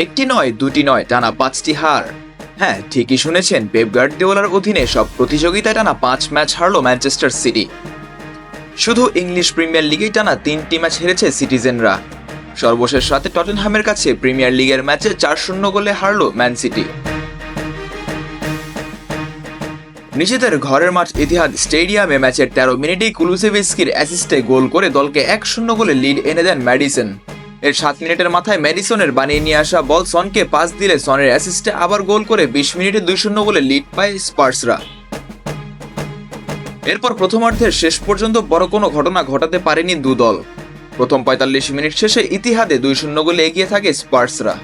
একটি নয়, দুটি নয়, টানা 5টি হার। হ্যাঁ, ঠিকই শুনেছেন, পেপ গার্দিওলার অধীনে সব প্রতিযোগিতায় টানা 5 ম্যাচ হারল ম্যানচেস্টার সিটি। শুধু ইংলিশ প্রিমিয়ার লিগেই টানা 3টি ম্যাচ হেরেছে সিটিজেনরা। সর্বশেষ রাতে টটেনহামের কাছে প্রিমিয়ার লিগের ম্যাচে 4-0 গোলে হারল ম্যান সিটি। নিজেদের ঘরের মাঠ ইতিহাদ স্টেডিয়ামে ম্যাচের 13 মিনিটেই কুলুসেভিস্কির অ্যাসিস্টে গোল করে দলকে 1-0 গোলে লিড এনে দেন ম্যাডিসন। এর 7 মিনিটের মাথায় ম্যাডিসনের বানিয়ে নিয়ে আসা বল সনকে পাস দিলে সনের অ্যাসিস্টে আবার গোল করে 20 মিনিটে 2-0 গোলে লিড পায় স্পার্সরা। এরপর প্রথমার্ধের শেষ পর্যন্ত বড় কোনো ঘটনা ঘটাতে পারেনি দু দল। প্রথম 45 মিনিট শেষে ইতিহাদে 2-0 গোলে এগিয়ে থাকে স্পার্সরা।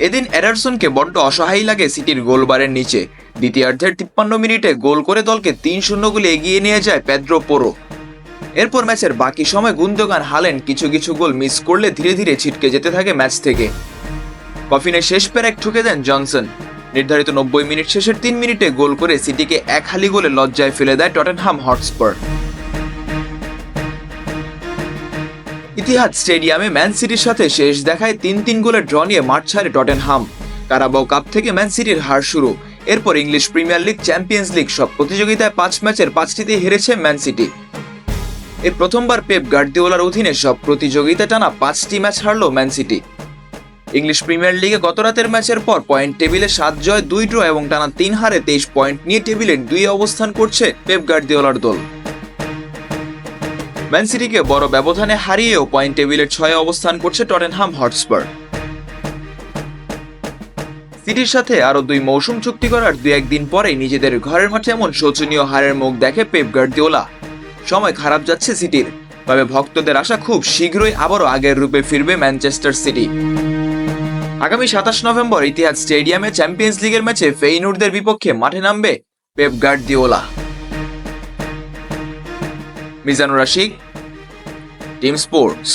এদিন এডারসনকে বড্ড অসহায় লাগে সিটির গোলবারের নিচে। দ্বিতীয়ার্ধের 53 মিনিটে গোল করে দলকে 3-0 গোলে এগিয়ে নিয়ে যায় পেদ্রো পোরো। এরপর ম্যাচের বাকি সময় গুন্দোগান হালেন্ড কিছু গোল মিস করলে ধীরে ধীরে ছিটকে যেতে থাকে ম্যাচ থেকে। কফিনে শেষ পেরেক ঠুকে দেন জনসন। নির্ধারিত 90 মিনিট শেষের 3 মিনিটে গোল করে সিটিকে 1-0 গোলে লজ্জায় ফেলে দেয় টটেনহাম হটস্পার। ইতিহাদ স্টেডিয়ামে ম্যান সিটির সাথে শেষ দেখায় 3-3 গোলের ড্র নিয়ে মাঠ ছাড়ে টটেনহাম। কারাবাও কাপ থেকে ম্যান সিটির হার শুরু। এরপর English premier league, champions league সব প্রতিযোগিতায় 5 ম্যাচের 5টিতেই হেরেছে ম্যান সিটি। এই প্রথমবার পেপ গার্দিওলার অধীনে সব প্রতিযোগিতায় টানা 5টি ম্যাচ হারল ম্যান সিটি। ইংলিশ প্রিমিয়ার লিগে গত রাতের ম্যাচের পর পয়েন্ট টেবিলে 7 জয় 2 ড্র এবং টানা 3 হারে 23 পয়েন্ট নিয়ে টেবিলের 2 অবস্থান করছে পেপ গার্দিওলার দল। ম্যান সিটিকে বড় ব্যবধানে হারিয়েও পয়েন্ট টেবিলের 6 অবস্থান করছে টটেনহাম হটস্পার। সিটির সাথে আরো 2 মৌসুম চুক্তি করার 2-1 দিন পরেই নিজেদের ঘরের মাঠে এমন শোচনীয় হারের মুখ দেখে পেপ গার্দিওলা। সময় খারাপ যাচ্ছে সিটির, তবে ভক্তদের আশা খুব শীঘ্রই আবারও আগের রূপে ফিরবে ম্যানচেস্টার সিটি। আগামী 27 নভেম্বর ইতিহাদ স্টেডিয়ামে চ্যাম্পিয়ন্স লিগের ম্যাচে ফেইনুর্দের বিপক্ষে মাঠে নামবে Pep Guardiola. Mizanur Rashid, team sports.